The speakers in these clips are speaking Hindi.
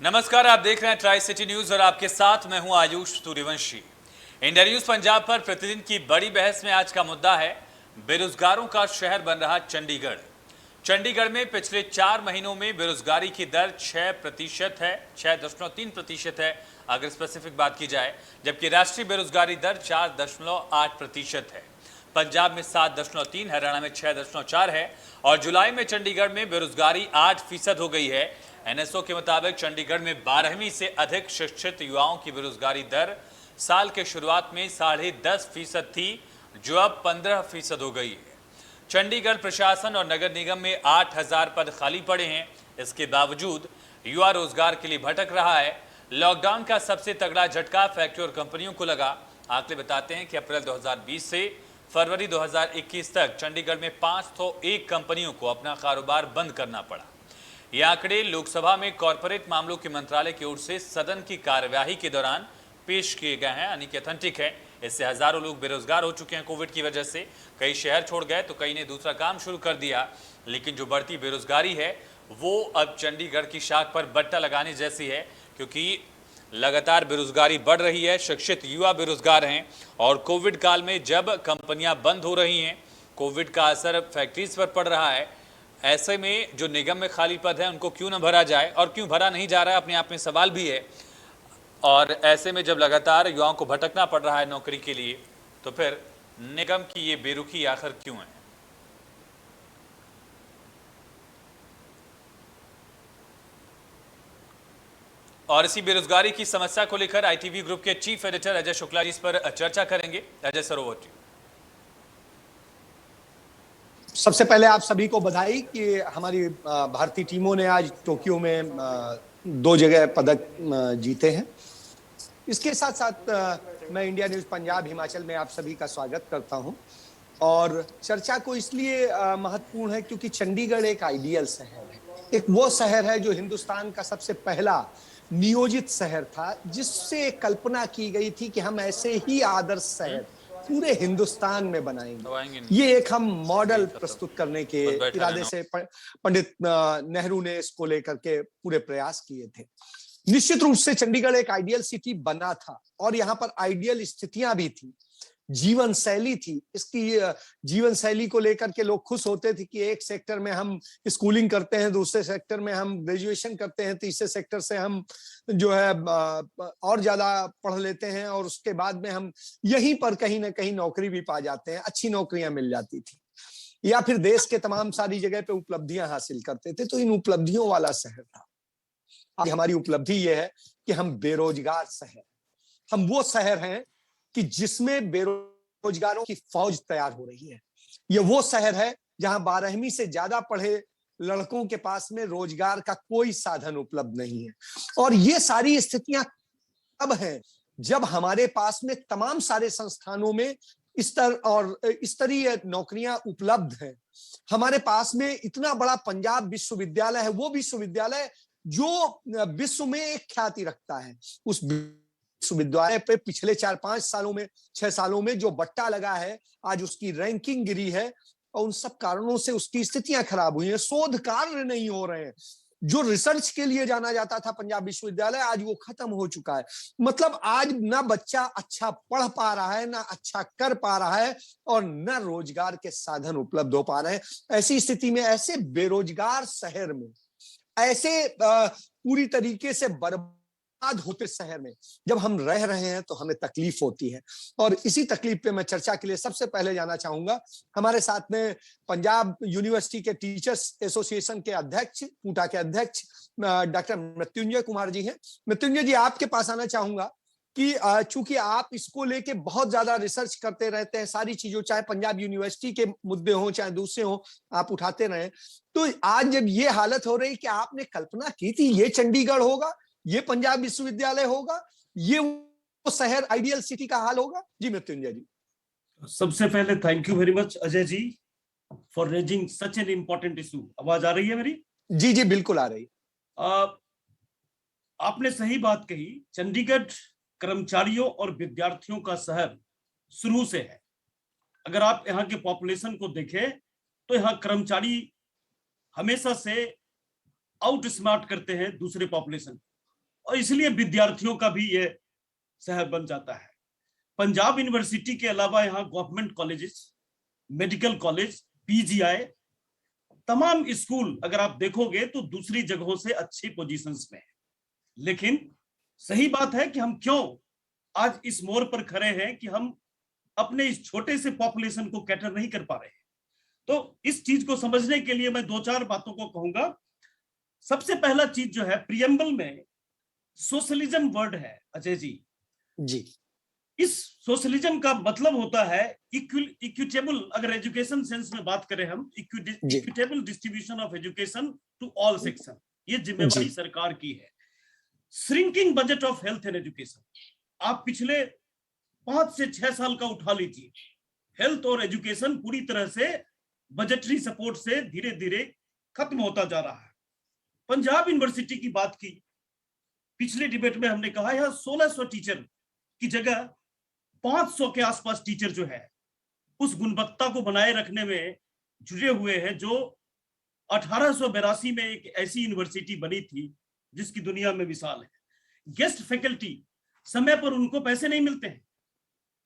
नमस्कार, आप देख रहे हैं ट्राई सिटी न्यूज और आपके साथ मैं हूं आयुष सूर्यवंशी। इंडिया न्यूज पंजाब पर प्रतिदिन की बड़ी बहस में आज का मुद्दा है बेरोजगारों का शहर बन रहा चंडीगढ़। चंडीगढ़ में पिछले 4 महीनों में बेरोजगारी की दर 6% है, 6.3% है अगर स्पेसिफिक बात की जाए, जबकि राष्ट्रीय बेरोजगारी दर 4.8% है। पंजाब में 7.3, हरियाणा में 6.4 है और जुलाई में चंडीगढ़ में बेरोजगारी 8% हो गई है। एनएसओ के मुताबिक चंडीगढ़ में 12वीं से अधिक शिक्षित युवाओं की बेरोजगारी दर साल के शुरुआत में 10.5% थी, जो अब 15% हो गई है। चंडीगढ़ प्रशासन और नगर निगम में 8,000 पद खाली पड़े हैं। इसके बावजूद युवा रोजगार के लिए भटक रहा है। लॉकडाउन का सबसे तगड़ा झटका फैक्ट्री और कंपनियों को लगा। आंकड़े बताते हैं कि अप्रैल 2020 से फरवरी 2021 तक चंडीगढ़ में 501 कंपनियों को अपना कारोबार बंद करना पड़ा। ये आंकड़े लोकसभा में कॉरपोरेट मामलों के मंत्रालय की ओर से सदन की कार्यवाही के दौरान पेश किए गए हैं, यानी कि ऑथेंटिक है। इससे हजारों लोग बेरोजगार हो चुके हैं कोविड की वजह से। कई शहर छोड़ गए तो कई ने दूसरा काम शुरू कर दिया, लेकिन जो बढ़ती बेरोजगारी है वो अब चंडीगढ़ की शाख पर बट्टा लगाने जैसी है, क्योंकि लगातार बेरोजगारी बढ़ रही है। शिक्षित युवा बेरोजगार हैं और कोविड काल में जब कंपनियां बंद हो रही हैं, कोविड का असर फैक्ट्रीज पर पड़ रहा है। ऐसे में जो निगम में खाली पद है उनको क्यों न भरा जाए और क्यों भरा नहीं जा रहा है, अपने आप में सवाल भी है। और ऐसे में जब लगातार युवाओं को भटकना पड़ रहा है नौकरी के लिए, तो फिर निगम की ये बेरुखी आखिर क्यों है? और इसी बेरोजगारी की समस्या को लेकर आईटीवी ग्रुप के चीफ एडिटर अजय शुक्ला जी इस पर चर्चा करेंगे। Ajay sir, over to you. सबसे पहले आप सभी को बधाई कि हमारी भारतीय टीमों ने आज टोक्यो में 2 जगह पदक जीते हैं। इसके साथ साथ मैं इंडिया न्यूज पंजाब हिमाचल में आप सभी का स्वागत करता हूं और चर्चा को इसलिए महत्वपूर्ण है क्योंकि चंडीगढ़ एक आइडियल शहर है। एक वो शहर है जो हिंदुस्तान का सबसे पहला नियोजित शहर था, जिससे कल्पना की गई थी कि हम ऐसे ही आदर्श शहर पूरे हिंदुस्तान में बनाएंगे। ये एक हम मॉडल प्रस्तुत करने के इरादे से पंडित नेहरू ने इसको लेकर के पूरे प्रयास किए थे। निश्चित रूप से चंडीगढ़ एक आइडियल सिटी बना था और यहाँ पर आइडियल स्थितियां भी थी, जीवन शैली थी। इसकी जीवन शैली को लेकर के लोग खुश होते थे कि एक सेक्टर में हम स्कूलिंग करते हैं, दूसरे सेक्टर में हम ग्रेजुएशन करते हैं, तीसरे सेक्टर से हम जो है और ज्यादा पढ़ लेते हैं और उसके बाद में हम यहीं पर कहीं ना कहीं नौकरी भी पा जाते हैं, अच्छी नौकरियां मिल जाती थी, या फिर देश के तमाम सारी जगह पे उपलब्धियां हासिल करते थे। तो इन उपलब्धियों वाला शहर था। आज हमारी उपलब्धि यह है कि हम बेरोजगार शहर, हम वो शहर हैं कि जिसमें बेरोजगारों की फौज तैयार हो रही है। यह वो शहर है जहां 12वीं से ज्यादा पढ़े लड़कों के पास में रोजगार का कोई साधन उपलब्ध नहीं है। और ये सारी स्थितियां अब हैं जब हमारे पास में तमाम सारे संस्थानों में स्तर और स्तरीय नौकरियां उपलब्ध हैं। हमारे पास में इतना बड़ा पंजाब विश्वविद्यालय है, वो विश्वविद्यालय जो विश्व में एक ख्याति रखता है। उस विश्वविद्यालय पे पिछले 4-5 सालों में 6 सालों में जो बट्टा लगा है, आज उसकी रैंकिंग गिरी है और उन सब कारणों से उसकी स्थितियां खराब हुई हैं। शोध कार्य नहीं हो रहे हैं। जो रिसर्च के लिए जाना जाता था पंजाब विश्वविद्यालय, आज वो खत्म हो चुका है। मतलब आज ना बच्चा अच्छा पढ़ पा रहा है, ना अच्छा कर पा रहा है और न रोजगार के साधन उपलब्ध हो पा रहे हैं। ऐसी स्थिति में, ऐसे बेरोजगार शहर में, ऐसे पूरी तरीके से बर्बाद होते शहर में जब हम रह रहे हैं तो हमें तकलीफ होती है। और इसी तकलीफ पे मैं चर्चा के लिए सबसे पहले जाना चाहूंगा। हमारे साथ में पंजाब यूनिवर्सिटी के टीचर्स एसोसिएशन के अध्यक्ष, पूटा के अध्यक्ष डॉक्टर मृत्युंजय कुमार जी हैं। मृत्युंजय जी, आपके पास आना चाहूंगा कि चूंकि आप इसको लेके बहुत ज्यादा रिसर्च करते रहते हैं, सारी चीजों, चाहे पंजाब यूनिवर्सिटी के मुद्दे हों चाहे दूसरे हों, आप उठाते रहे। तो आज जब ये हालत हो रही कि आपने कल्पना की थी ये चंडीगढ़ होगा, ये पंजाब विश्वविद्यालय होगा, ये वो शहर आइडियल सिटी का हाल होगा? जी मृत्युंजय जी। सबसे पहले thank you very much Ajay ji for raising such an important issue. आवाज आ रही है मेरी? जी जी बिल्कुल आ रही। आपने सही बात कही। चंडीगढ़ कर्मचारियों और विद्यार्थियों का शहर शुरू से है। अगर आप यहाँ के पॉपुलेशन को देखें तो यहाँ कर्मचारी हमेशा से आउट स्मार्ट करते हैं दूसरे पॉपुलेशन। और इसलिए विद्यार्थियों का भी ये शहर बन जाता है। पंजाब यूनिवर्सिटी के अलावा यहाँ government colleges, medical college, PGI, तमाम स्कूल अगर आप देखोगे तो दूसरी जगहों से अच्छी पोजीशंस में है। लेकिन सही बात है कि हम क्यों आज इस मोड़ पर खड़े हैं कि हम अपने इस छोटे से पॉपुलेशन को कैटर नहीं कर पा रहे हैं। तो इस चीज को समझने के लिए मैं दो चार बातों को कहूंगा। सबसे पहला चीज जो है, प्रियम्बल में सोशलिज्म वर्ड है अजय जी। जी, इस सोशलिज्म का मतलब होता है इक्विटेबल, अगर एजुकेशन सेंस में बात करें हम, equitable distribution of education to all section. ये जिम्मेवारी सरकार की है। Shrinking budget of health and education, आप पिछले 5 से 6 साल का उठा लीजिए, हेल्थ और एजुकेशन पूरी तरह से बजटरी सपोर्ट से धीरे धीरे खत्म होता जा रहा है। पंजाब यूनिवर्सिटी की बात की, पिछले डिबेट में हमने कहा यह 1600 टीचर की जगह 500 के आसपास टीचर जो है उस गुणवत्ता को बनाए रखने में जुड़े हुए हैं जो 1882 में एक ऐसी यूनिवर्सिटी बनी थी जिसकी दुनिया में मिसाल है। गेस्ट फैकल्टी, समय पर उनको पैसे नहीं मिलते हैं।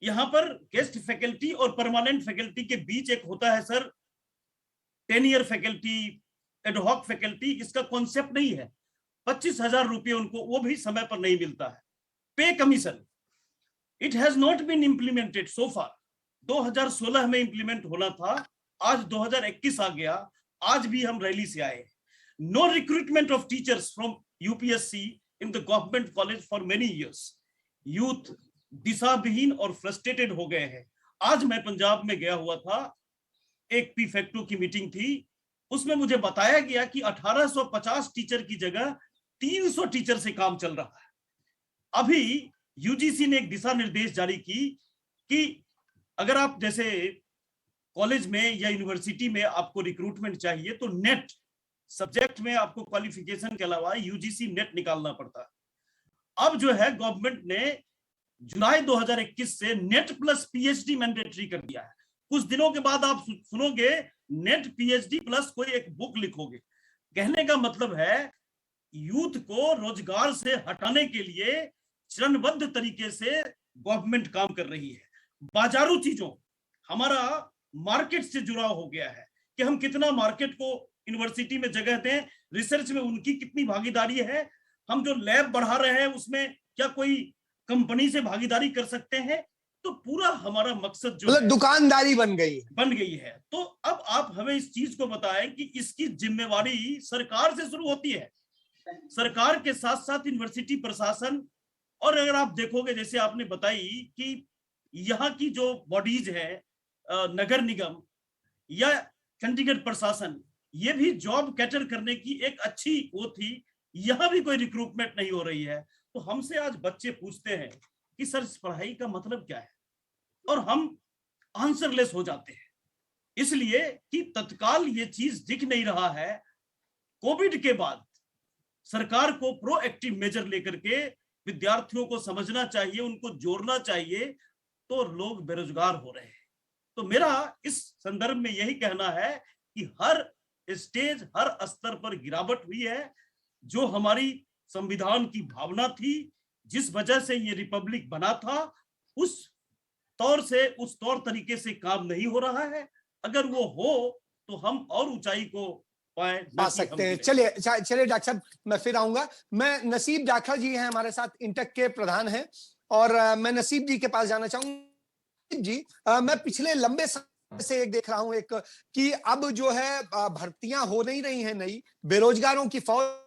यहां पर गेस्ट फैकल्टी और परमानेंट फैकल्टी के बीच एक होता है सर टेनियर फैकल्टी, एडहॉक फैकल्टी, इसका कॉन्सेप्ट नहीं है। 25,000 रुपये उनको वो भी समय पर नहीं मिलता है। Pay commission, it has not been implemented so far. 2016 में इंप्लीमेंट होना था, आज 2021 आ गया, आज भी हम रैली से आए। No recruitment of teachers from UPSC in the government college for many years. Youth दिशाविहीन और फ्रस्ट्रेटेड हो गए हैं। आज मैं पंजाब में गया हुआ था, एक पी फैक्टो की मीटिंग थी, उसमें मुझे बताया गया कि 1850 टीचर की जगह 300 टीचर से काम चल रहा है। अभी यूजीसी ने एक दिशा निर्देश जारी की कि अगर आप जैसे कॉलेज में या यूनिवर्सिटी में आपको रिक्रूटमेंट चाहिए तो नेट सब्जेक्ट में आपको क्वालिफिकेशन के अलावा यूजीसी नेट निकालना पड़ता है। अब जो है गवर्नमेंट ने जुलाई 2021 से नेट प्लस पीएचडी मैंडेटरी कर दिया है। कुछ दिनों के बाद आप सुनोगे नेट पीएचडी प्लस कोई एक बुक लिखोगे। कहने का मतलब है यूथ को रोजगार से हटाने के लिए चरणबद्ध तरीके से गवर्नमेंट काम कर रही है। बाजारू चीजों, हमारा मार्केट से जुड़ाव हो गया है कि हम कितना मार्केट को यूनिवर्सिटी में जगह दें, रिसर्च में उनकी कितनी भागीदारी है, हम जो लैब बढ़ा रहे हैं उसमें क्या कोई कंपनी से भागीदारी कर सकते हैं। तो पूरा हमारा मकसद जो मतलब दुकानदारी बन गई है। तो अब आप हमें इस चीज को बताएं कि इसकी जिम्मेवारी सरकार से शुरू होती है, सरकार के साथ साथ यूनिवर्सिटी प्रशासन। और अगर आप देखोगे जैसे आपने बताई कि यहाँ की जो बॉडीज है, नगर निगम या चंडीगढ़ प्रशासन, ये भी जॉब कैटर करने की एक अच्छी वो थी, यहाँ भी कोई रिक्रूटमेंट नहीं हो रही है। तो हमसे आज बच्चे पूछते हैं कि सर इस पढ़ाई का मतलब क्या है, और हम आंसरलेस हो जाते हैं, इसलिए कि तत्काल ये चीज दिख नहीं रहा है। कोविड के बाद सरकार को प्रोएक्टिव मेजर लेकर के विद्यार्थियों को समझना चाहिए, उनको जोड़ना चाहिए, तो लोग बेरोजगार हो रहे हैं। तो मेरा इस संदर्भ में यही कहना है कि हर स्टेज, हर स्तर पर गिरावट हुई है। जो हमारी संविधान की भावना थी, जिस वजह से ये रिपब्लिक बना था, उस तौर तरीके से काम नहीं हो रहा है। अगर वो हो तो हम और ऊंचाई को पा सकते हैं। चलिए डॉक्टर साहब, मैं फिर आऊंगा। मैं नसीब जाखड़ जी हैं हमारे साथ, इंटक के प्रधान हैं, और मैं नसीब जी के पास जाना चाहूंगा। जी, मैं पिछले लंबे समय से एक देख रहा हूं एक कि अब जो है भर्तियां हो नहीं रही हैं नई, बेरोजगारों की फौज।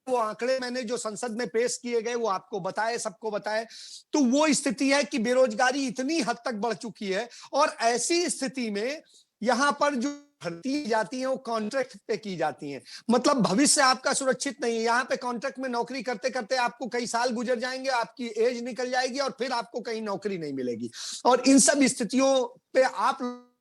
वो आंकड़े मैंने जो संसद में पेश किए गए वो आपको बताए, सबको बताए, तो वो स्थिति है कि बेरोजगारी इतनी हद तक बढ़ चुकी है। और ऐसी स्थिति में यहां पर जो भर्ती जाती है वो कॉन्ट्रैक्ट पे की जाती हैं, मतलब भविष्य आपका सुरक्षित नहीं है। यहाँ पे कॉन्ट्रैक्ट में नौकरी करते करते आपको कई साल गुजर जाएंगे, आपकी एज निकल जाएगी और फिर आपको कहीं नौकरी नहीं मिलेगी। और इन सब स्थितियों पे आप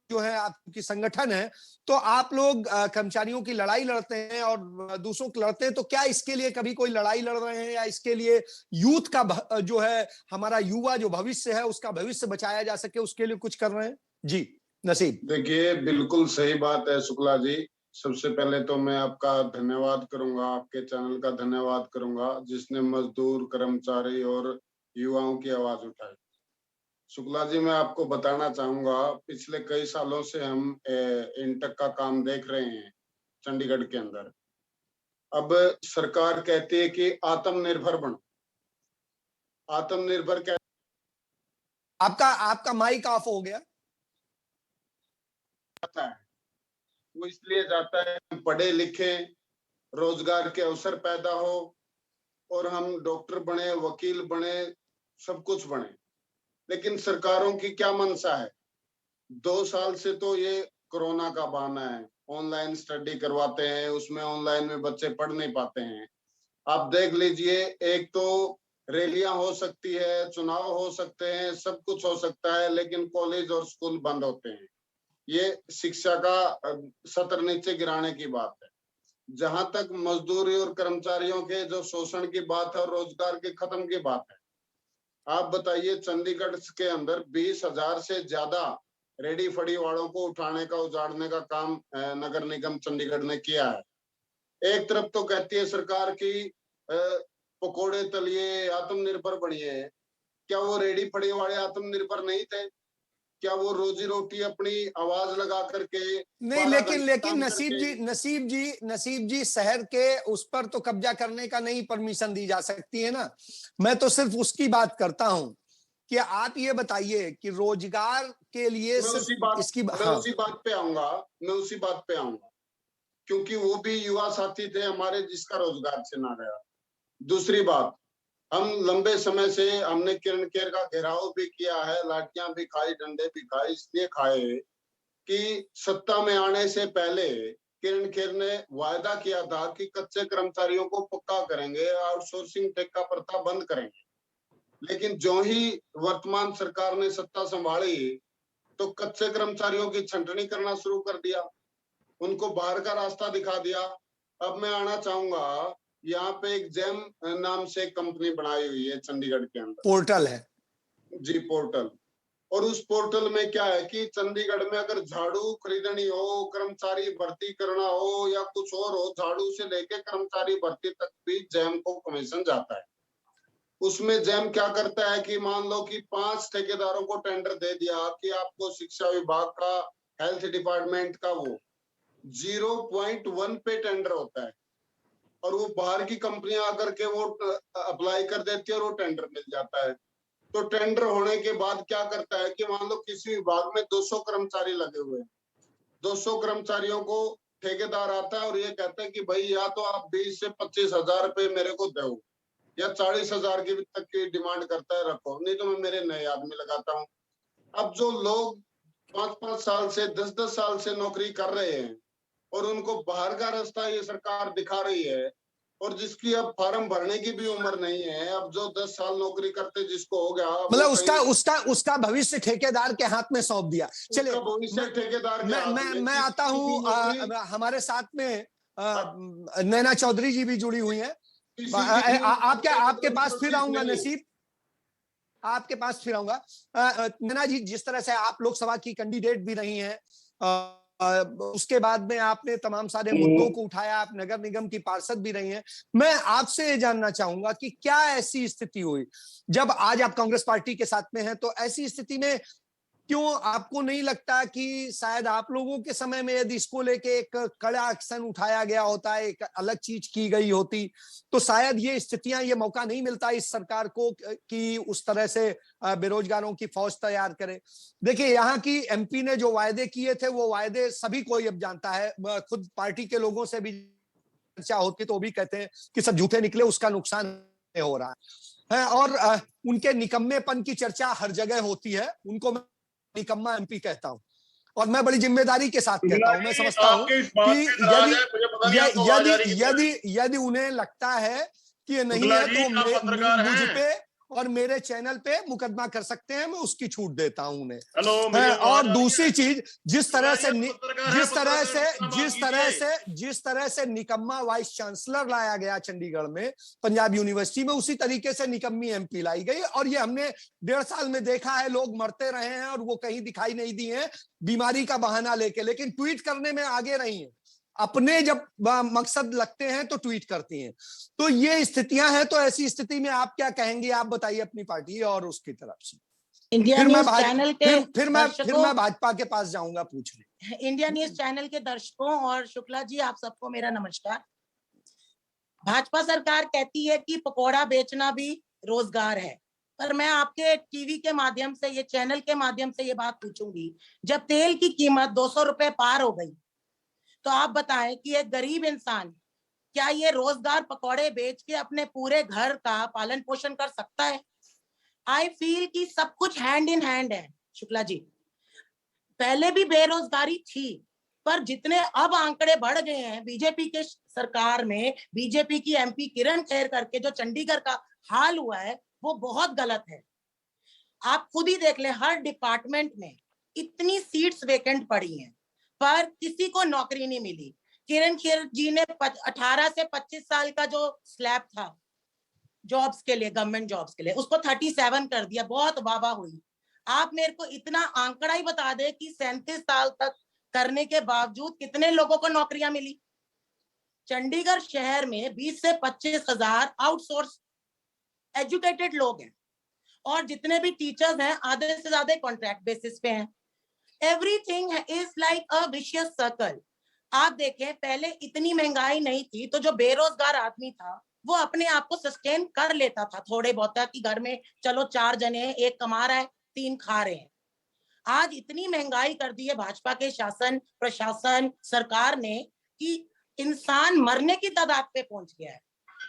जो है, आपकी संगठन है, तो आप लोग कर्मचारियों की लड़ाई लड़ते हैं और दूसरों की लड़ते हैं। तो क्या इसके लिए कभी कोई लड़ाई लड़ रहे हैं, या इसके लिए यूथ का जो है, हमारा युवा जो भविष्य है उसका भविष्य बचाया जा सके, उसके लिए कुछ कर रहे हैं? जी नसीब। देखिए, बिल्कुल सही बात है शुक्ला जी। सबसे पहले तो मैं आपका धन्यवाद करूंगा, आपके चैनल का धन्यवाद करूंगा जिसने मजदूर, कर्मचारी और युवाओं की आवाज उठाई। शुक्ला जी, मैं आपको बताना चाहूंगा, पिछले कई सालों से हम इंटक का काम देख रहे हैं चंडीगढ़ के अंदर। अब सरकार कहती है कि आत्मनिर्भर बनो, आत्मनिर्भर क्या आपका आपका माइक ऑफ हो गया। जाता है? वो इसलिए जाता है हम पढ़े लिखे, रोजगार के अवसर पैदा हो और हम डॉक्टर बने, वकील बने, सब कुछ बने। लेकिन सरकारों की क्या मंशा है? 2 साल से तो ये कोरोना का बहाना है, ऑनलाइन स्टडी करवाते हैं, उसमें ऑनलाइन में बच्चे पढ़ नहीं पाते हैं। आप देख लीजिए, एक तो रैलियां हो सकती है, चुनाव हो सकते हैं, सब कुछ हो सकता है, लेकिन कॉलेज और स्कूल बंद होते हैं। ये शिक्षा का सत्र नीचे गिराने की बात है। जहां तक मजदूरी और कर्मचारियों के जो शोषण की बात है और रोजगार के खत्म की बात है, आप बताइए, चंडीगढ़ के अंदर 20,000 से ज्यादा रेडी फड़ी वालों को उठाने का, उजाड़ने का काम नगर निगम चंडीगढ़ ने किया है। एक तरफ तो कहती है सरकार की पकोड़े तलिए, आत्मनिर्भर बनिए। क्या वो रेडी फड़ी वाले आत्मनिर्भर नहीं थे? क्या वो रोजी रोटी अपनी आवाज लगा करके नहीं, 12 लेकिन घंटे लेकिन काम नसीब जी शहर के उस पर तो कब्जा करने का नहीं परमिशन दी जा सकती है ना। मैं तो सिर्फ उसकी बात करता हूं कि आप ये बताइए कि रोजगार के लिए मैं सिर्फ हाँ, उसी बात पे आऊंगा, क्योंकि वो भी युवा साथी थे हमारे जिसका रोजगार छिना गया। दूसरी बात, हम लंबे समय से हमने किरण खेर का घेराव भी किया है, लाठियां भी खाई, डंडे भी खाए। इसलिए खाए कि सत्ता में आने से पहले किरण खेर ने वायदा किया था कि कच्चे कर्मचारियों को पक्का करेंगे, आउटसोर्सिंग ठेका प्रथा बंद करेंगे। लेकिन जो ही वर्तमान सरकार ने सत्ता संभाली तो कच्चे कर्मचारियों की छंटनी करना शुरू कर दिया, उनको बाहर का रास्ता दिखा दिया। अब मैं आना चाहूंगा, यहाँ पे एक जेम नाम से एक कंपनी बनाई हुई है चंडीगढ़ के अंदर, पोर्टल है जी पोर्टल। और उस पोर्टल में क्या है कि चंडीगढ़ में अगर झाड़ू खरीदनी हो, कर्मचारी भर्ती करना हो या कुछ और हो, झाड़ू से लेके कर्मचारी भर्ती तक भी जैम को कमीशन जाता है। उसमें जैम क्या करता है कि मान लो कि 5 ठेकेदारों को टेंडर दे दिया कि आपको शिक्षा विभाग का, हेल्थ डिपार्टमेंट का, वो 0.1 पे टेंडर होता है और वो बाहर की कंपनियां आकर के वो अप्लाई कर देती है और वो टेंडर मिल जाता है। तो टेंडर होने के बाद क्या करता है कि मान लो किसी विभाग में 200 कर्मचारी लगे हुए हैं, 200 कर्मचारियों को ठेकेदार आता है और ये कहता है कि भाई या तो आप 20 से 25,000 रुपए मेरे को दो, या 40,000 की तक की डिमांड करता है, रखो, नहीं तो मैं मेरे नए आदमी लगाता हूँ। अब जो लोग 5-5 साल से, 10-10 साल से नौकरी कर रहे हैं और उनको बाहर का रास्ता ये सरकार दिखा रही है, और जिसकी अब फार्म भरने की भी उम्र नहीं है, अब जो 10 साल नौकरी करते जिसको हो गया, मतलब उसका भविष्य ठेकेदार के हाथ में सौंप दिया। चलिए, भविष्य ठेकेदार के हाथ में। मैं आता हूं, हमारे साथ में नैना चौधरी जी भी जुड़ी हुई हैं। आपके पास फिर आऊंगा नसीब, आपके पास फिर आऊंगा। नैना जी, जिस तरह से आप लोकसभा की कैंडिडेट भी रही हैं, उसके बाद में आपने तमाम सारे मुद्दों को उठाया, आप नगर निगम की पार्षद भी रही हैं। मैं आपसे ये जानना चाहूंगा कि क्या ऐसी स्थिति हुई जब आज आप कांग्रेस पार्टी के साथ में हैं, तो ऐसी स्थिति में क्यों आपको नहीं लगता कि शायद आप लोगों के समय में यदि इसको लेके एक कड़ा एक्शन उठाया गया होता, एक अलग चीज की गई होती, तो शायद ये स्थितियां, ये मौका नहीं मिलता इस सरकार को कि उस तरह से बेरोजगारों की फौज तैयार करे। देखिए, यहाँ की एमपी ने जो वायदे किए थे, वो वायदे सभी कोई अब जानता है, खुद पार्टी के लोगों से भी चर्चा होती तो भी कहते हैं कि सब झूठे निकले, उसका नुकसान हो रहा है। और उनके निकम्मेपन की चर्चा हर जगह होती है, उनको निकम्मा एमपी कहता हूं और मैं बड़ी जिम्मेदारी के साथ कहता हूं। मैं समझता हूं कि यदि उन्हें लगता है कि ये नहीं है तो मुझ पे और मेरे चैनल पे मुकदमा कर सकते हैं, मैं उसकी छूट देता हूं उन्हें। और दूसरी चीज, जिस तरह से निकम्मा वाइस चांसलर लाया गया चंडीगढ़ में, पंजाब यूनिवर्सिटी में, उसी तरीके से निकम्मी एमपी लाई गई। और ये हमने 1.5 साल में देखा है, लोग मरते रहे हैं और वो कहीं दिखाई नहीं दी है बीमारी का बहाना लेके, लेकिन ट्वीट करने में आगे रही है। अपने जब मकसद लगते हैं तो ट्वीट करती हैं। तो ये स्थितियां हैं। तो ऐसी स्थिति में आप क्या कहेंगे, आप बताइए अपनी पार्टी और उसकी तरफ से। इंडिया न्यूज चैनल के फिर मैं भाजपा के पास जाऊंगा पूछने। इंडिया न्यूज चैनल के दर्शकों और शुक्ला जी, आप सबको मेरा नमस्कार। भाजपा सरकार कहती है कि पकौड़ा बेचना भी रोजगार है, पर मैं आपके टीवी के माध्यम से, ये चैनल के माध्यम से ये बात पूछूंगी, जब तेल की कीमत 200 रुपए पार हो गई तो आप बताएं कि एक गरीब इंसान क्या ये रोजगार पकौड़े बेच के अपने पूरे घर का पालन पोषण कर सकता है? आई फील कि सब कुछ हैंड इन हैंड है शुक्ला जी। पहले भी बेरोजगारी थी, पर जितने अब आंकड़े बढ़ गए हैं बीजेपी के सरकार में, बीजेपी की एमपी किरण खेर करके जो चंडीगढ़ का हाल हुआ है वो बहुत गलत है। आप खुद ही देख लें, हर डिपार्टमेंट में इतनी सीट्स वेकेंट पड़ी हैं पर किसी को नौकरी नहीं मिली। किरण खेर जी ने 18 से 25 साल का जो स्लैब था जॉब्स के लिए, गवर्नमेंट जॉब्स के लिए, उसको 37 कर दिया। बहुत वाहवाह हुई। आप मेरे को इतना आंकड़ा ही बता दे कि 37 साल तक करने के बावजूद कितने लोगों को नौकरियां मिली। चंडीगढ़ शहर में 20 से 25 हजार आउटसोर्स एजुकेटेड लोग हैं और जितने भी टीचर्स हैं आधे से ज्यादा कॉन्ट्रैक्ट बेसिस पे हैं। Everything is like a vicious circle. आप देखें, पहले इतनी महंगाई नहीं थी तो जो बेरोजगार आदमी था वो अपने आप को सस्टेन कर लेता था थोड़े बहुत, कि घर में चलो 4 जने हैं, एक कमा रहा है 3 खा रहे हैं। आज इतनी महंगाई कर दी है भाजपा के शासन, प्रशासन, सरकार ने कि इंसान मरने की तादाद पे पहुंच गया है।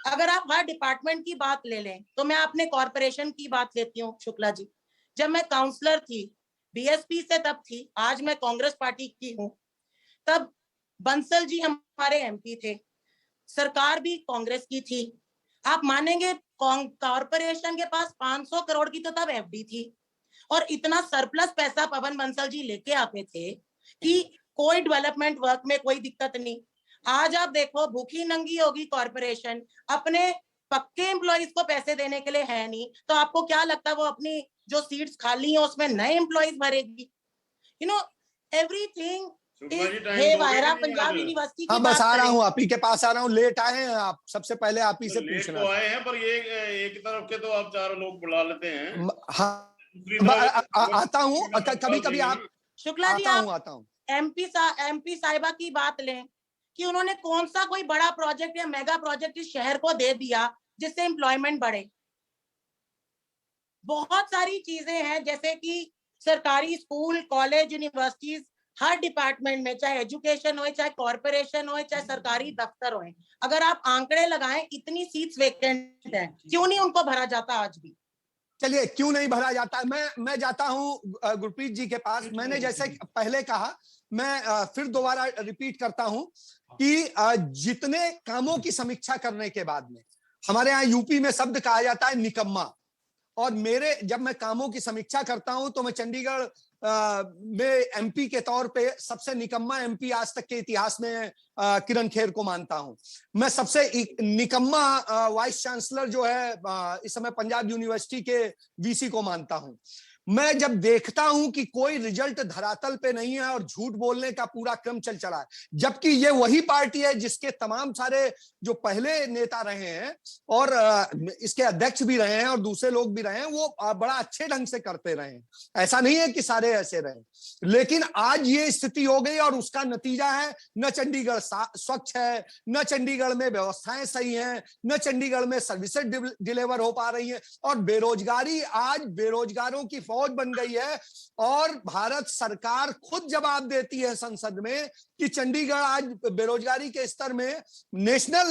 अगर आप हर डिपार्टमेंट की बात ले लें तो मैं अपने कॉर्पोरेशन की बात लेती हूँ शुक्ला जी। जब मैं काउंसलर थी, बीएसपी से तब थी, आज मैं कांग्रेस पार्टी की हूँ, तब बंसल जी हमारे एमपी थे, सरकार भी कांग्रेस की थी। आप मानेंगे कॉर्पोरेशन के पास 500 करोड़ की तो तब एफडी थी और इतना सरप्लस पैसा पवन बंसल जी लेके आते थे कि कोई डेवलपमेंट वर्क में कोई दिक्कत नहीं। आज आप देखो, भूखी नंगी होगी कॉर्पोरेशन, अपने पक्के एम्प्लॉइज को पैसे देने के लिए है नहीं, तो आपको क्या लगता है वो अपनी जो सीट्स खाली हैं उसमें नए एम्प्लॉइज भरेगी? You know everything Punjab university की हाँ, बस आ रहा हूँ, आप ही के पास आ रहा हूँ। लेट आए हैं आप, सबसे पहले आप ही से पूछना तो आए हैं, पर ये एक तरफ के तो आप 4 लोग बुला लेते हैं। हाँ, आता हूँ कभी कभी आप शुक्ला जी, आता हूँ। एमपी साहिबा की बात लें कि उन्होंने कौन सा कोई बड़ा प्रोजेक्ट या मेगा प्रोजेक्ट इस शहर को दे दिया जिससे एम्प्लॉयमेंट बढ़े। बहुत सारी चीजें हैं, जैसे कि सरकारी स्कूल, कॉलेज, यूनिवर्सिटीज, हर डिपार्टमेंट में, चाहे एजुकेशन हो, चाहे कॉर्पोरेशन हो, चाहे सरकारी दफ्तर हो, अगर आप आंकड़े लगाएं, इतनी सीट्स वेकेंट हैं, क्यों नहीं उनको भरा जाता आज भी? चलिए, क्यों नहीं भरा जाता? मैं जाता हूं गुरप्रीत जी के पास। मैंने जैसे पहले कहा, मैं फिर दोबारा रिपीट करता हूं कि जितने कामों की समीक्षा करने के बाद में, हमारे यहाँ यूपी में शब्द कहा जाता है निकम्मा, और जब मैं कामों की समीक्षा करता हूं तो मैं चंडीगढ़ में एमपी के तौर पे सबसे निकम्मा एमपी आज तक के इतिहास में किरण खेर को मानता हूं। मैं सबसे निकम्मा वाइस चांसलर जो है इस समय पंजाब यूनिवर्सिटी के वीसी को मानता हूं। मैं जब देखता हूं कि कोई रिजल्ट धरातल पे नहीं है और झूठ बोलने का पूरा क्रम चल चला है, जबकि ये वही पार्टी है जिसके तमाम सारे जो पहले नेता रहे हैं और इसके अध्यक्ष भी रहे हैं और दूसरे लोग भी रहे हैं, वो बड़ा अच्छे ढंग से करते रहे हैं। ऐसा नहीं है कि सारे ऐसे रहे, लेकिन आज ये स्थिति हो गई और उसका नतीजा है न चंडीगढ़ स्वच्छ है, न चंडीगढ़ में व्यवस्थाएं सही हैं, न चंडीगढ़ में सर्विसेज डिलीवर हो पा रही हैं, और बेरोजगारी, आज बेरोजगारों की फौज बन गई है। और भारत सरकार खुद जवाब देती है संसद में कि चंडीगढ़ आज बेरोजगारी के स्तर में नेशनल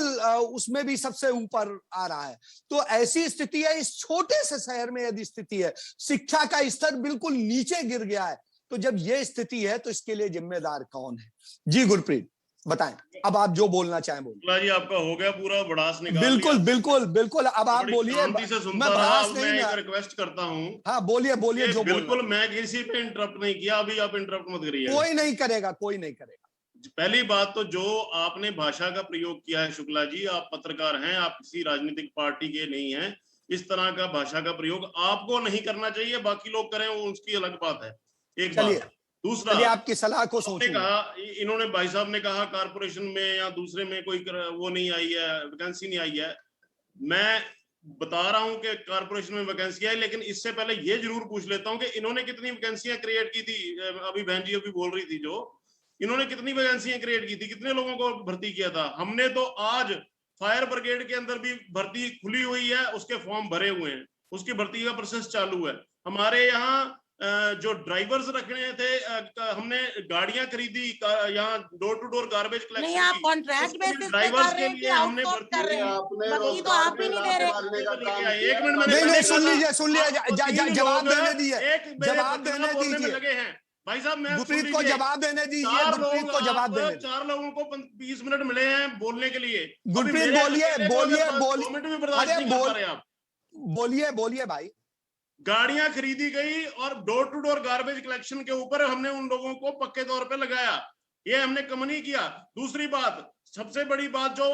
उसमें भी सबसे ऊपर आ रहा है। तो ऐसी स्थिति है, इस छोटे से शहर में यदि स्थिति है, शिक्षा का स्तर बिल्कुल नीचे गिर गया है, तो जब ये स्थिति है तो इसके लिए जिम्मेदार कौन है? जी गुरप्रीत, बताएं, अब आप जो बोलना चाहें बोलिए। जी, आपका हो गया पूरा भड़ास निकाल बिल्कुल बिल्कुल बिल्कुल, अब आप बोलिए। मैं भड़ास नहीं, मैं रिक्वेस्ट करता हूँ। हाँ, बोलिए बोलिए जो बिल्कुल, मैं किसी पे इंटरप्ट नहीं किया, अभी आप इंटरप्ट मत करिए। कोई नहीं करेगा, कोई नहीं करेगा। पहली बात तो जो आपने भाषा का प्रयोग किया है शुक्ला जी, आप पत्रकार हैं, आप किसी राजनीतिक पार्टी के नहीं हैं, इस तरह का भाषा का प्रयोग आपको नहीं करना चाहिए, बाकी लोग करें वो उसकी अलग बात है। एक बात, दूसरा, चलिए आपकी सलाह को उन्होंने सोचूंगा। कहा, इन्होंने भाई साहब ने कहा कारपोरेशन में या दूसरे में कोई वो नहीं आई है, वैकेंसी नहीं आई है। मैं बता रहा हूं कि कारपोरेशन में वैकेंसी आई, लेकिन इससे पहले ये जरूर पूछ लेता हूं कि इन्होंने कितनी वैकेंसियां क्रिएट की थी। अभी बहन जी अभी बोल रही थी, जो इन्होंने कितनी वैकेंसियां क्रिएट की थी, कितने लोगों को भर्ती किया था। हमने तो आज फायर ब्रिगेड के अंदर भी भर्ती खुली हुई है, उसके फॉर्म भरे हुए हैं, उसकी भर्ती का प्रोसेस चालू है। हमारे यहाँ जो ड्राइवर्स रखने थे, हमने गाड़ियां खरीदी, यहाँ door to door garbage collection. नहीं, आप कॉन्ट्रैक्ट बेसिस पे ड्राइवर्स कर के रहे हैं लिए कि हमने आउटसोर्स कर रहे हैं? आपने भर्ती तो रोजगार आप ही पे नहीं दे रहे। लात मारने का काम किया। एक मिनट मैंने नहीं पहले नहीं, कहा सुन था, लीजिए, सुन लीजिए, तीन जवाब लोग देने हैं, दीजिए, एक मेरे जवाब बदनाम देने बोलने में दीजिए, लगे हैं। भाई साहब मैं गुरप्रीत को जवाब देने दीजिए, गुरप्रीत को जवाब देने दीजिए। 4 लोगों को 20 मिनट मिले हैं बोलने के लिए। गुरप्रीत बोलिए, बोलिए, 2 मिनट भी बर्दाश्त अरे नहीं कर पा रहे आप। बोलिए, बोलिए भाई। गाड़ियां खरीदी गई और door to door garbage collection के ऊपर हमने उन लोगों को पक्के तौर पे लगाया, ये हमने कम नहीं किया। दूसरी बात, सबसे बड़ी बात, जो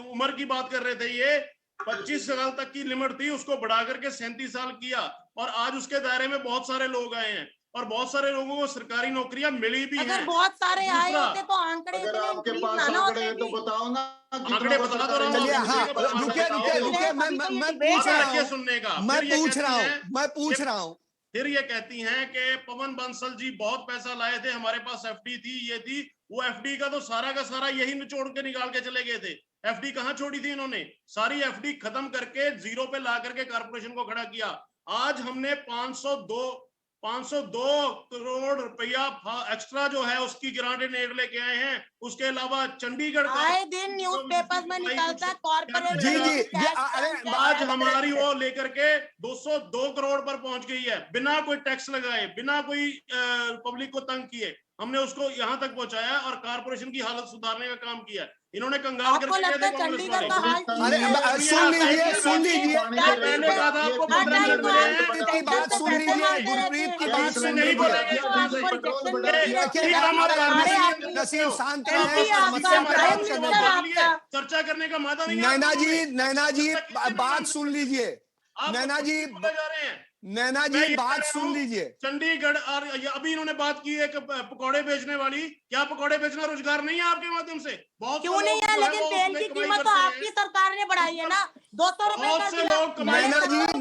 उम्र की बात कर रहे थे, ये 25 साल तक की लिमिट थी, उसको बढ़ा करके 37 साल किया, और आज उसके दायरे में बहुत सारे लोग आए हैं, और बहुत सारे लोगों को सरकारी नौकरियां मिली भी हैं। अगर बहुत सारे आए दूसरा, होते तो आंकड़े अगर इतने आपके increase पास ना आंकड़े होते हैं तो भी। बताओ ना। आंकड़े बता दो रहा हूं। चलिए, हाँ, रुके रुके रुके, मैं पूछ रहा रखिए हूँ, सुनने का। मैं फिर ये पूछ कहती रहा हैं- हूँ, मैं पूछ रहा हूँ। फिर ये कहती हैं कि पवन बंसल जी बहुत पैसा लाए थे, हमारे पास एफडी थी, ये थी वो। एफडी का तो सारा यही निचोड़ के निकाल के चले गए थे। एफडी कहां छोड़ी थी इन्होंने? सारी एफडी खत्म करके जीरो पे ला करके कारपोरेशन को खड़ा किया। आज हमने 502 करोड़ रुपया एक्स्ट्रा जो है उसकी ग्रांटेड एड लेके आए हैं। उसके अलावा चंडीगढ़ का आए दिन न्यूज़पेपर्स में निकलता है कॉर्पोरेट। जी, जी, अरे आज हमारी वो लेकर के 202 करोड़ पर पहुंच गई है, बिना कोई टैक्स लगाए, बिना कोई पब्लिक को तंग किए। हमने उसको यहां तक पहुंचाया और कारपोरेशन की हालत सुधारने का काम किया। इन्होंने कंगाल आपको लगता है चंडीगढ़ का हाल अरे सुन लीजिए, सुन लीजिए, मैंने कहा था आपको 15 मिनट मिले हैं। गुरप्रीत की बात सुन लीजिए, गुरप्रीत की बात सुन नहीं लीजिए। नसीम शांत चर्चा करने का मादा नहीं है। नैना जी बात सुन लीजिए, नैना जी जा रहे हैं। नैना मैं जी ये बात कह रहा सुन हूं, लीजिए। चंडीगढ़ और अभी इन्होंने बात की है कि पकौड़े बेचने वाली, क्या पकौड़े बेचना रोजगार नहीं है आपके माध्यम से? बहुत क्यों नहीं है? लेकिन तेल की कीमत तो आपकी सरकार ने बढ़ाई है ना, 200 रुपए बहुत कर से दिया। लोग नैना जी, यहाँ पर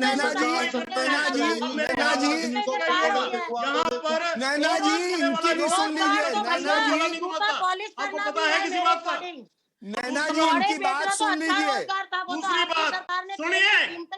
नैना जी, इनकी भी सुन लीजिए, नैना जी, आपको पता है किसी बात का? नैना जी, इनकी बात सुन लीजिए। दूसरी बात सुनिए।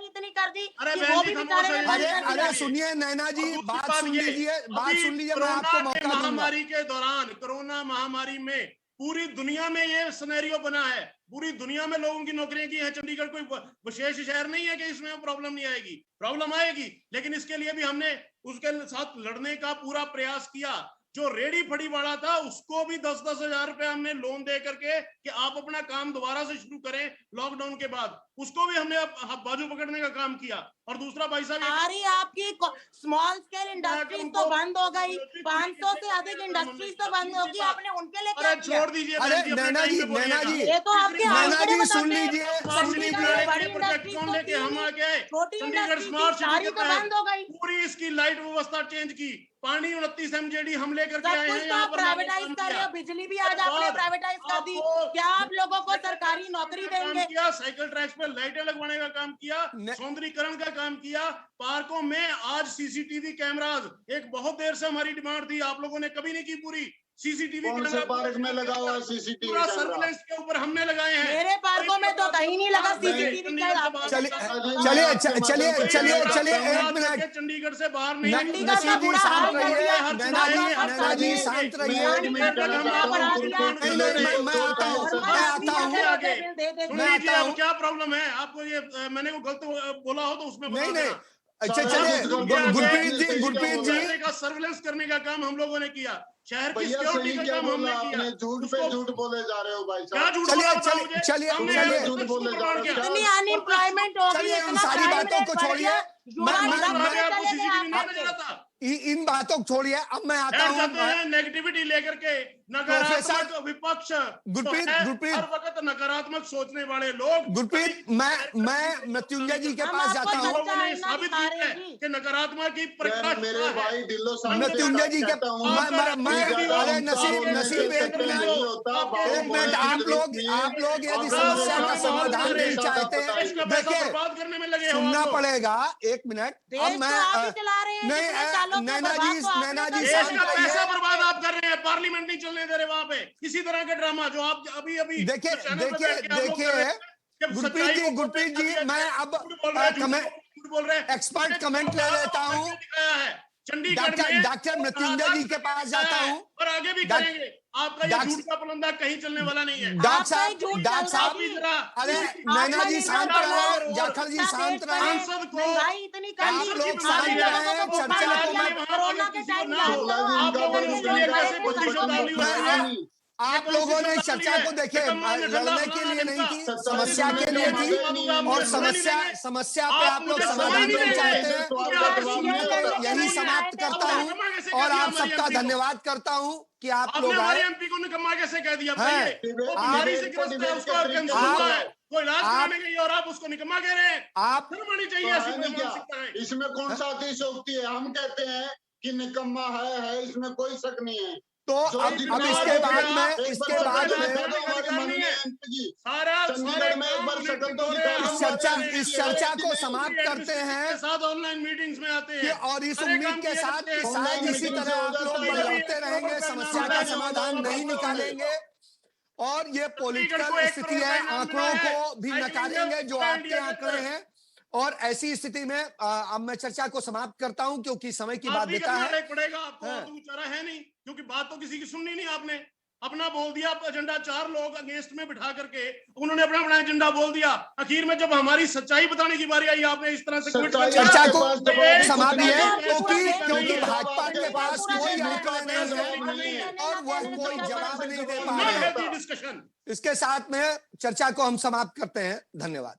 इतनी कर दी अरे कि बहन वो जी, भी खामोश बेचारे है। अरे बंद कर दिया। सुनिए नैना जी, और दूसरी बात बात सुन ये, लीजिए, बात अभी सुन लीजिए, मैं कोरोना आपको के मौका दूंगा। महामारी के दौरान, कोरोना महामारी में पूरी दुनिया में ये सिनेरियो बना है। पूरी दुनिया में लोगों की नौकरियां की है। चंडीगढ़ कोई विशेष शहर नहीं है कि इसमें प्रॉब्लम नहीं आएगी। प्रॉब्लम आएगी, लेकिन इसके लिए भी हमने उसके साथ लड़ने का पूरा प्रयास किया। जो रेडी फड़ी वाला था उसको भी 10-10 हजार रुपए हमने लोन दे करके कि आप अपना काम दोबारा से शुरू करें लॉकडाउन के बाद, उसको भी हमने बाजू पकड़ने का काम किया। और दूसरा भाई साहब, सारी आपकी स्मॉल स्केल इंडस्ट्रीज तो बंद हो गई, 500 से अधिक इंडस्ट्रीज तो बंद होगी, आपने उनके लिए क्या अरे किया? छोड़ दीजिए अरे बहन जी, अपने नैना टाइम जी, पे बोलिएगा। नैना जी, ये तो आपके नैना आंकड़े जी, सुन बताते हैं। लीजिए, स्मार्ट सुन सिटी लीजिए। बनाने के बड़ी लिए प्रोजेक्ट इंडस्ट्रीज कौन तो लेके थी हम आ गए? छोटी चंडीगढ़ इंडस्ट्री स्मार्ट थी, सिटी सारी के तो बंद हो तहत गई। पूरी इसकी लाइट व्यवस्था चेंज की। पानी 29 MJD हम लेकर के सब आए कुछ हैं तो यहाँ आप पर। प्राइवेटाइज कर रहे हो, बिजली भी आज आपने प्राइवेटाइज कर दी। क्या आप लोगों को सरकारी नौकरी देंगे? किया, साइकिल ट्रैक्स पे लाइटें लगवाने का काम किया, न- सौंदर्यीकरण का काम किया। पार्कों में आज सीसीटीवी कैमराज, एक बहुत देर से हमारी डिमांड थी, आप लोगों ने कभी नहीं की पूरी। सीसीटीवी कौन से पार्क में लगा हुआ है सीसीटीवी पूरा कैमरा? सर्विलेंस के ऊपर हमने लगाए हैं। मेरे पार्कों में तो कहीं नहीं लगा सीसीटीवी कैमरा। चलिए, एक मिनट। चंडीगढ़ से बाहर नहीं चंडीगढ़ का बुरा हाल कर दिया। नैना जी, शांत रहिए। क्या प्रॉब्लम है आपको? ये मैंने को गलत बोला हो तो उसमें बता नहीं देना। अच्छा चलिए, गुरप्रीत जी, का सर्विलेंस करने का काम हम लोगों ने किया। शहर की भैया सिक्योरिटी सही का क्या काम बोला हमने किया। आपने? झूठ पे झूठ बोले जा रहे हो भाई क्या साहब। झूठ चलिए, बोला बताओ चलिए, मुझे? चलिए, हमने चलिए, झूठ बोले जा रहे हो। इतनी अनएम्प्लॉयमेंट हो गई, चलिए, उन इतना सारी crime बातों rate को बढ़ छोड़िए। गया आपको सीसीटीवी नहीं नजर आता? इन बातों को छोड़िए, अब मैं आता हूँ। नेगेटिविटी लेकर के नकारात्मक विपक्ष गुरप्रीत, हर वक्त नकारात्मक सोचने वाले लोग। गुरप्रीत, मैं मृत्युंजय जी के पास जाता हूँ। साबित किया है कि नकारात्मक की मेरे भाई ढिल्लो साहब, मृत्युंजय जी के अरे नसीब एक मिनट, आप लोग यदि समस्या का समाधान नहीं चाहते, देखिए करने में लगे सुनना पड़ेगा। एक मिनट, अब मैं नहीं, नैना जी देश का पैसा बर्बाद आप कर रहे हैं, पार्लियामेंट नहीं चलने दे रहे वहां पे। किसी तरह के ड्रामा जो आप अभी देखिए गुरप्रीत जी, मैं अब बोल रहे हैं, एक्सपर्ट कमेंट ले लेता हूँ। चंडीगढ़ डॉक्टर मृत्युंजय जी के पास जाता हूँ और आगे भी करेंगे। आपका ये झूठ का पुलंदा कहीं चलने वाला नहीं है। डॉक्टर साहब, अरे नैना जी शांत रहे, जाखड़ जी शांत रहे, सांसद को आप लोग शांत रहे, चर्चा को आप लोगों ने चर्चा को देखे लड़ने के लिए नहीं की, समस्या के लिए थी, और समस्या पे आप लोग समाधान नहीं चाहते हैं। यही समाप्त करता हूँ और आप सबका धन्यवाद करता हूँ कि आप लोग हमारे एमपी को निकम्मा कैसे कह दिया? बीमारी से ग्रस्त है, उसको कैंसर हुआ है, वो इलाज कराने गई और आप उसको निकम्मा कह रहे हैं? आप होनी चाहिए ऐसी मानसिकता है। इसमें कौन सा अतिशयोक्ति है? हम कहते हैं कि निकम्मा है, इसमें कोई शक नहीं है। तो अब इसके बाद में इस चर्चा को समाप्त करते हैं, साथ ऑनलाइन मीटिंग्स में आते हैं और इस उम्मीद के साथ कि शायद इसी तरह आप लोग लड़ते रहेंगे, समस्या का समाधान नहीं निकालेंगे और ये पॉलिटिकल स्थिति है, आंकड़ों को भी नकारेंगे जो आपके आंकड़े हैं। और ऐसी स्थिति में अब मैं चर्चा को समाप्त करता हूं क्योंकि समय की बाध्यता है। पड़ेगा आपको, तो चारा है नहीं, क्योंकि बात तो किसी की सुननी नहीं। आपने अपना बोल दिया एजेंडा, 4 लोग अगेंस्ट में बिठा करके उन्होंने अपना एजेंडा बोल दिया। आखिर में जब हमारी सच्चाई बताने की बारी आई, आपने इस तरह से चर्चा को समाप्त किया क्योंकि भाजपा के पास कोई आंकड़े नहीं है और वह कोई जवाब नहीं दे पा रहे। डिस्कशन इसके साथ में चर्चा को हम समाप्त करते हैं। धन्यवाद।